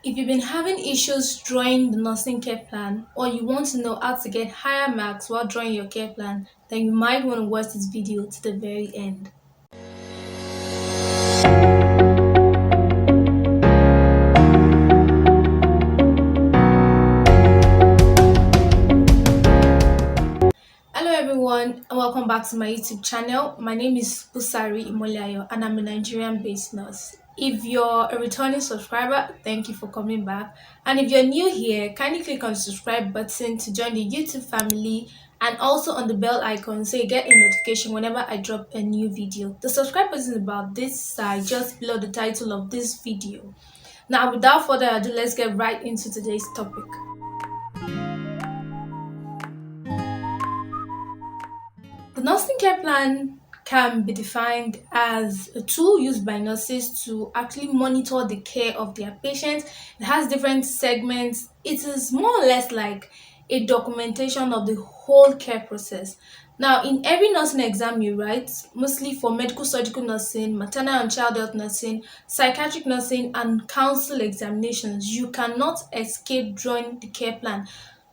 If you've been having issues drawing the nursing care plan or you want to know how to get higher marks while drawing your care plan, then you might want to watch this video to the very end. Hello everyone and welcome back to my YouTube channel. My name is Busari Imoleayo and I'm a Nigerian based nurse. If you're a returning subscriber, thank you for coming back. And if you're new here, kindly click on the subscribe button to join the YouTube family and also on the bell icon so you get a notification whenever I drop a new video. The subscribe button is about this side just below the title of this video. Now without further ado, let's get right into today's topic. The nursing care plan can be defined as a tool used by nurses to actually monitor the care of their patients. It has different segments. It is more or less like a documentation of the whole care process. Now, in every nursing exam you write, mostly for medical surgical nursing, maternal and child health nursing, psychiatric nursing, and council examinations, you cannot escape drawing the care plan.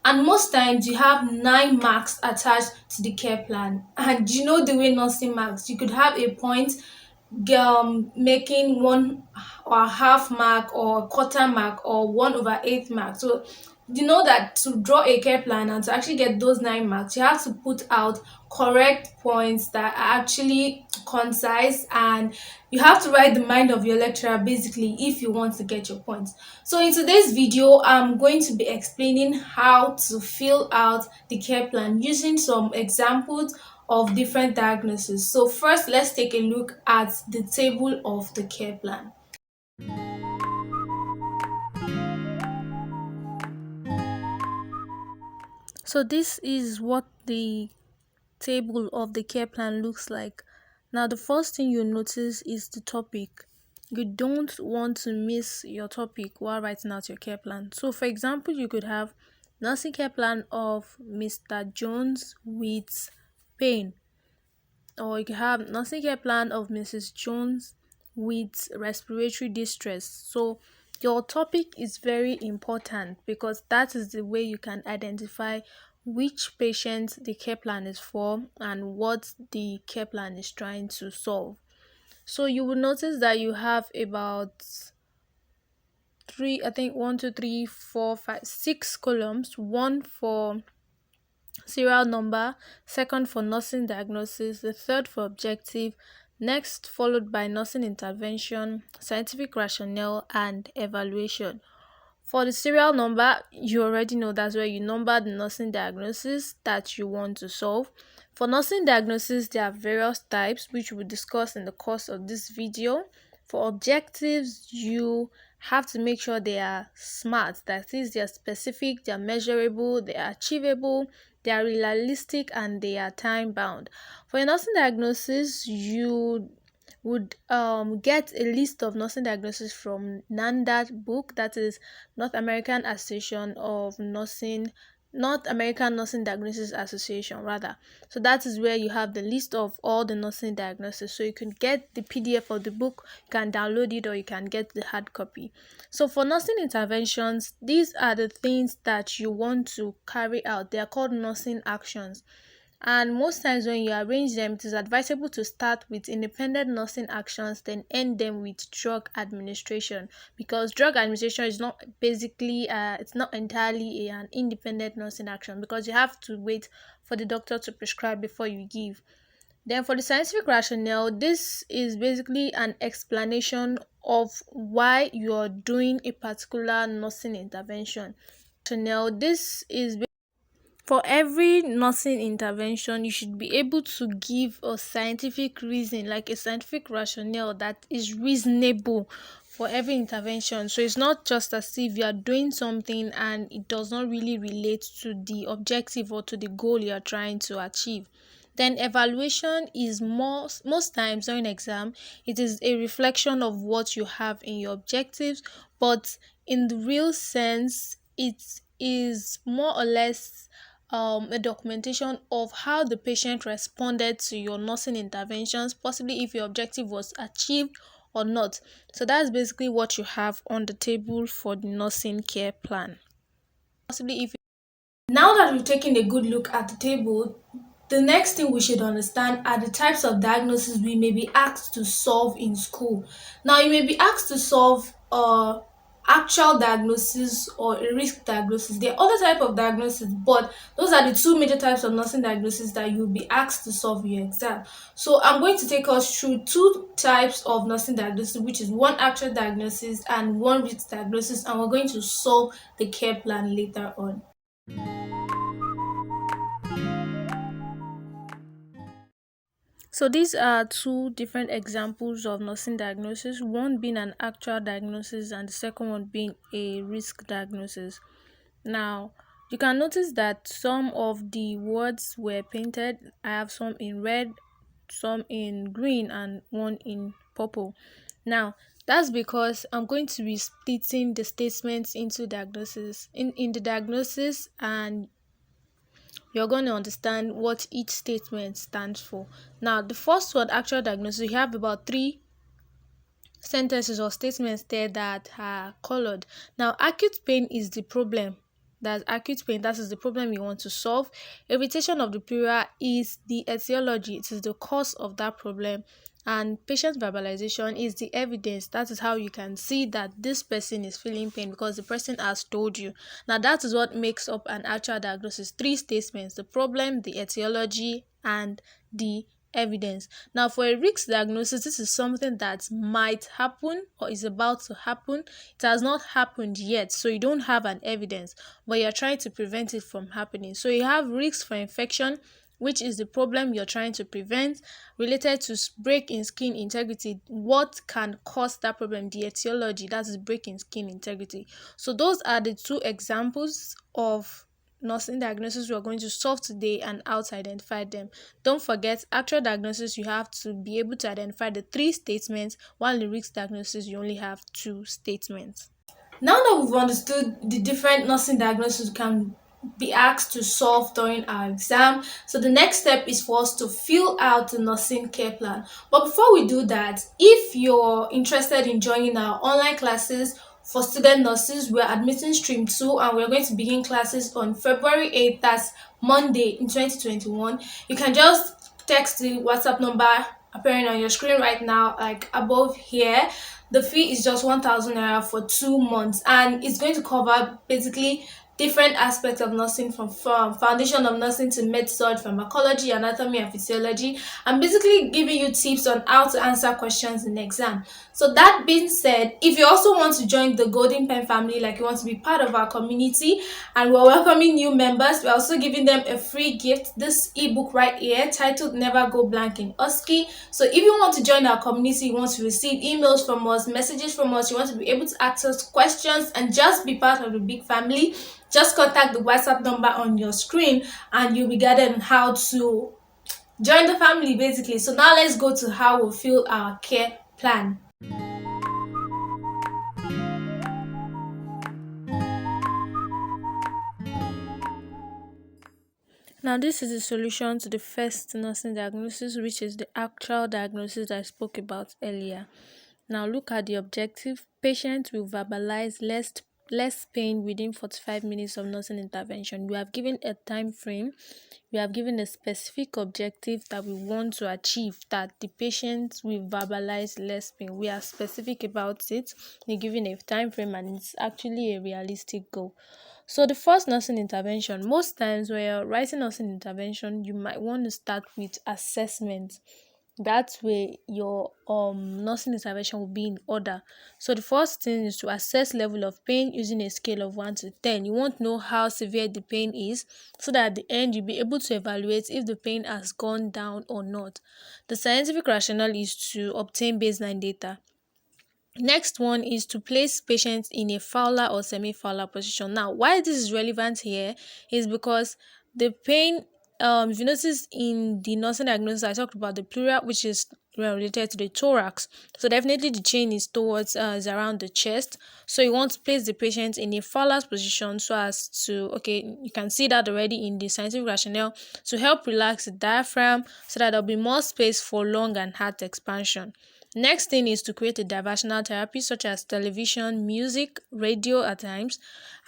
And most times you have 9 marks attached to the care plan. And you know the way nursing marks, you could have a point making one or a half mark or a quarter mark or 1/8 mark. So you know that to draw a care plan and to actually get those 9 marks, you have to put out correct points that are actually concise, and you have to write the mind of your lecturer basically if you want to get your points. So in today's video, I'm going to be explaining how to fill out the care plan using some examples of different diagnoses. So first, let's take a look at the table of the care plan. So this is what the table of the care plan looks like. Now the first thing you notice is the topic. You don't want to miss your topic while writing out your care plan. So for example, you could have nursing care plan of Mr. Jones with pain, or you can have nursing care plan of Mrs. Jones with respiratory distress. So your topic is very important because that is the way you can identify which patient the care plan is for and what the care plan is trying to solve. So you will notice that you have about three, I think 6 columns, one for serial number, second for nursing diagnosis, the third for objective, next followed by nursing intervention, scientific rationale, and evaluation. For the serial number, you already know that's where you number the nursing diagnosis that you want to solve. For nursing diagnosis, there are various types which we'll discuss in the course of this video. For objectives, you have to make sure they are smart, that is, they are specific, they are measurable, they are achievable, they are realistic, and they are time bound. For your nursing diagnosis, you would get a list of nursing diagnosis from NANDAT book, that is North American Association of Nursing, North American Nursing Diagnosis Association rather. So that is where you have the list of all the nursing diagnosis. So you can get the PDF of the book, you can download it, or you can get the hard copy. So for nursing interventions, these are the things that you want to carry out. They are called nursing actions. And most times when you arrange them, it is advisable to start with independent nursing actions, then end them with drug administration, because drug administration is not basically, it's not entirely an independent nursing action because you have to wait for the doctor to prescribe before you give. Then for the scientific rationale, this is basically an explanation of why you're doing a particular nursing intervention. Rationale, this is for every nursing intervention, you should be able to give a scientific reason, like a scientific rationale that is reasonable for every intervention. So it's not just as if you are doing something and it does not really relate to the objective or to the goal you are trying to achieve. Then evaluation is most times during exam, it is a reflection of what you have in your objectives, but in the real sense, it is more or less a documentation of how the patient responded to your nursing interventions, possibly if your objective was achieved or not. So that's basically what you have on the table for the nursing care plan. Possibly if Now that we've taken a good look at the table, the next thing we should understand are the types of diagnoses we may be asked to solve in school. Now, you may be asked to solve actual diagnosis or a risk diagnosis. There are other type of diagnosis, but those are the two major types of nursing diagnosis that you'll be asked to solve in your exam. So I'm going to take us through two types of nursing diagnosis, which is one actual diagnosis and one risk diagnosis, and we're going to solve the care plan later on. So these are two different examples of nursing diagnosis, one being an actual diagnosis and the second one being a risk diagnosis. Now, you can notice that some of the words were painted. I have some in red, some in green, and one in purple. Now, that's because I'm going to be splitting the statements into diagnosis. In the diagnosis, and you're going to understand what each statement stands for. Now, the first one, actual diagnosis, you have about three sentences or statements there that are colored. Now, acute pain is the problem. That's acute pain. That is the problem you want to solve. Irritation of the pleura is the etiology. It is the cause of that problem. And patient verbalization is the evidence. That is how you can see that this person is feeling pain because the person has told you. Now, that is what makes up an actual diagnosis. Three statements: the problem, the etiology, and the evidence. Now, for a risk diagnosis, this is something that might happen or is about to happen. It has not happened yet, so you don't have an evidence, but you're trying to prevent it from happening. So you have risk for infection, which is the problem you're trying to prevent, related to break in skin integrity. What can cause that problem? The etiology, that is break in skin integrity. So those are the two examples of nursing diagnosis we are going to solve today and how to identify them. Don't forget, actual diagnosis, you have to be able to identify the three statements, while the risk diagnosis, you only have two statements. Now that we've understood the different nursing diagnoses we can be asked to solve during our exam, so the next step is for us to fill out the nursing care plan. But before we do that, if you're interested in joining our online classes for student nurses, we're admitting stream 2 and we're going to begin classes on February 8th, that's Monday in 2021. You can just text the WhatsApp number appearing on your screen right now, like above here. The fee is just 1,000 naira for 2 months, and it's going to cover basically different aspects of nursing, from foundation of nursing to med-surg, pharmacology, anatomy, and physiology, and basically giving you tips on how to answer questions in the exam. So that being said, if you also want to join the Golden Pen family, like you want to be part of our community, and we're welcoming new members, we're also giving them a free gift, this ebook right here titled Never Go Blank in OSCE. So if you want to join our community, you want to receive emails from us, messages from us, you want to be able to access questions and just be part of the big family, just contact the WhatsApp number on your screen and you'll be guided on how to join the family basically. So now let's go to how we fill our care plan. Now, this is the solution to the first nursing diagnosis, which is the actual diagnosis I spoke about earlier. Now, look at the objective. Patient will verbalize less pain within 45 minutes of nursing intervention. We have given a time frame. We have given a specific objective that we want to achieve, that the patient will verbalize less pain. We are specific about it. We're giving a time frame, and it's actually a realistic goal. So the first nursing intervention, most times when you're writing nursing intervention, you might want to start with assessment. That way your nursing intervention will be in order. So the first thing is to assess level of pain using a scale of 1 to 10. You want to know how severe the pain is, so that at the end you'll be able to evaluate if the pain has gone down or not. The scientific rationale is to obtain baseline data. Next one is to place patients in a fowler or semi-fowler position. Now, why this is relevant here is because the pain, if you notice in the nursing diagnosis, I talked about the pleura, which is related to the thorax. So definitely the chain is towards, is around the chest. So you want to place the patient in a fowler position so as to, okay, you can see that already in the scientific rationale, to help relax the diaphragm so that there'll be more space for lung and heart expansion. Next thing is to create a diversional therapy such as television, music, radio at times.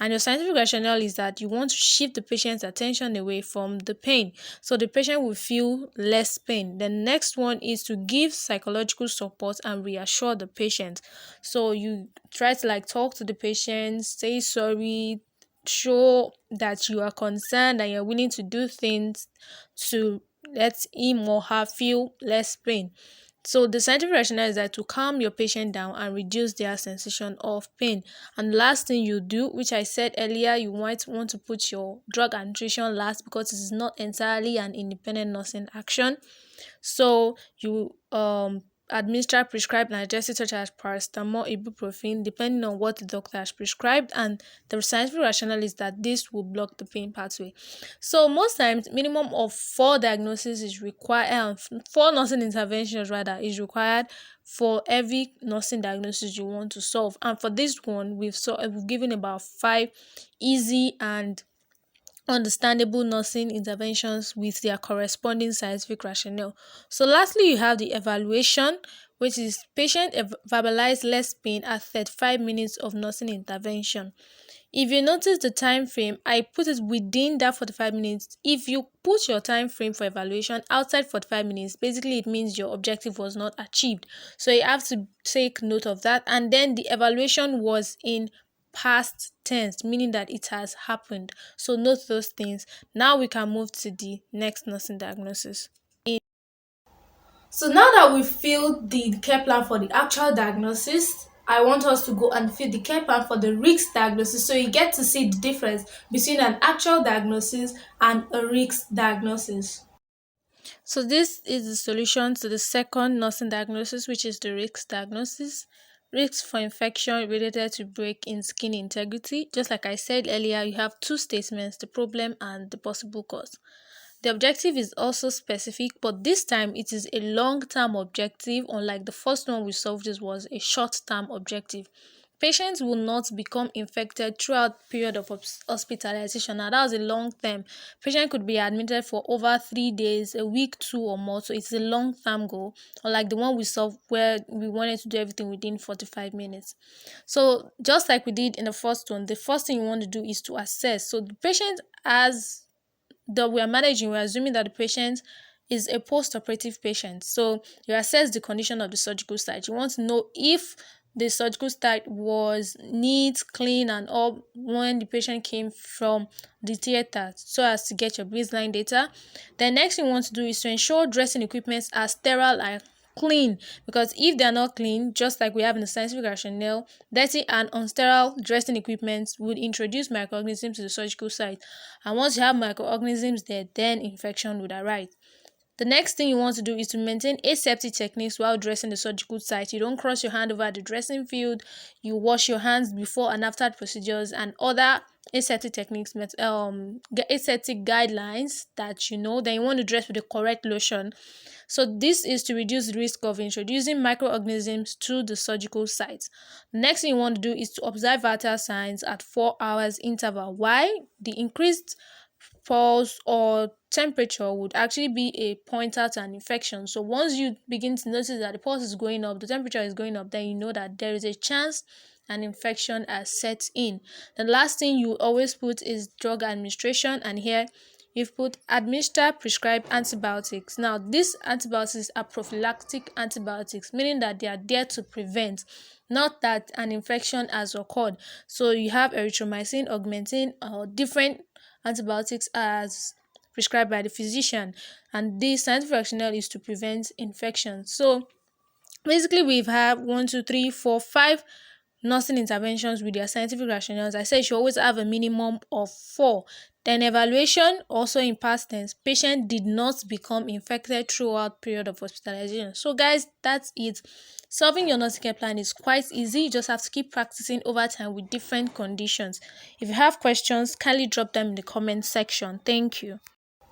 And your scientific rationale is that you want to shift the patient's attention away from the pain so the patient will feel less pain. The next one is to give psychological support and reassure the patient. So you try to like talk to the patient, say sorry, show that you are concerned and you're willing to do things to let him or her feel less pain. So the scientific rationale is that to calm your patient down and reduce their sensation of pain. And the last thing you do, which I said earlier, you might want to put your drug and nutrition last because it is not entirely an independent nursing action. So you administer prescribed analgesics such as paracetamol, ibuprofen, depending on what the doctor has prescribed, and the scientific rationale is that this will block the pain pathway. So most times, minimum of four diagnoses is required, four nursing interventions rather is required for every nursing diagnosis you want to solve. And for this one, we've given about five easy and understandable nursing interventions with their corresponding scientific rationale. So lastly, you have the evaluation, which is patient verbalize less pain at 35 minutes of nursing intervention. If you notice the time frame, I put it within that 45 minutes. If you put your time frame for evaluation outside 45 minutes, basically it means your objective was not achieved. So you have to take note of that. And then the evaluation was in past tense, meaning that it has happened. So note those things. Now we can move to the next nursing diagnosis. So now that we filled the care plan for the actual diagnosis, I want us to go and fill the care plan for the risk diagnosis so you get to see the difference between an actual diagnosis and a risk diagnosis. So this is the solution to the second nursing diagnosis, which is the risk diagnosis. Risks for infection related to break in skin integrity. Just like I said earlier, you have two statements, the problem and the possible cause. The objective is also specific, but this time it is a long-term objective, unlike the first one we solved, this was a short-term objective. Patients will not become infected throughout period of hospitalization. Now that was a long term. Patient could be admitted for over 3 days, a week, two or more. So it's a long term goal, unlike the one we solved where we wanted to do everything within 45 minutes. So just like we did in the first one, the first thing you want to do is to assess. So the patient as that we are managing, we're assuming that the patient is a post-operative patient. So you assess the condition of the surgical site. You want to know if the surgical site was neat, clean, and all when the patient came from the theater, so as to get your baseline data. The next thing you want to do is to ensure dressing equipments are sterile and clean, because if they are not clean, just like we have in the scientific rationale, dirty and unsterile dressing equipment would introduce microorganisms to the surgical site, and once you have microorganisms there, then infection would arise. The next thing you want to do is to maintain aseptic techniques while dressing the surgical site. You don't cross your hand over the dressing field. You wash your hands before and after the procedures, and other aseptic techniques, aseptic guidelines that you know. Then you want to dress with the correct lotion. So this is to reduce the risk of introducing microorganisms to the surgical site. The next thing you want to do is to observe vital signs at 4 hours interval. Why? The increased pulse or temperature would actually be a pointer to an infection. So once you begin to notice that the pulse is going up, the temperature is going up, then you know that there is a chance an infection has set in. The last thing you always put is drug administration, and here you've put administer prescribed antibiotics. Now these antibiotics are prophylactic antibiotics, meaning that they are there to prevent, not that an infection has occurred. So you have erythromycin, augmentin, or different antibiotics as prescribed by the physician, and this scientific rationale is to prevent infection. So basically we've had 1, 2, 3, 4, 5 nursing interventions with their scientific rationales. I said you should always have a minimum of four. Then evaluation, also in past tense, patient did not become infected throughout period of hospitalization. So guys, that's it. Solving your nursing care plan is quite easy. You just have to keep practicing over time with different conditions. If you have questions, kindly drop them in the comment section. Thank you.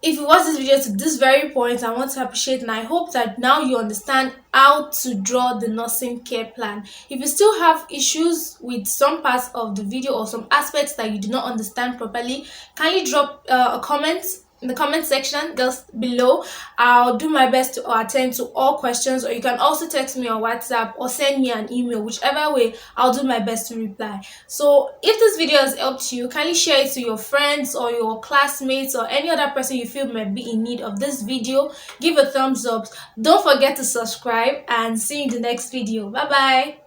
If you watch this video to this very point, I want to appreciate, and I hope that now you understand how to draw the nursing care plan. If you still have issues with some parts of the video or some aspects that you do not understand properly, kindly drop a comment in the comment section just below. I'll do my best to attend to all questions, or you can also text me on WhatsApp or send me an email. Whichever way, I'll do my best to reply. So if this video has helped you, kindly share it to your friends or your classmates or any other person you feel might be in need of this video. Give a thumbs up. Don't forget to subscribe, and see you in the next video. Bye bye.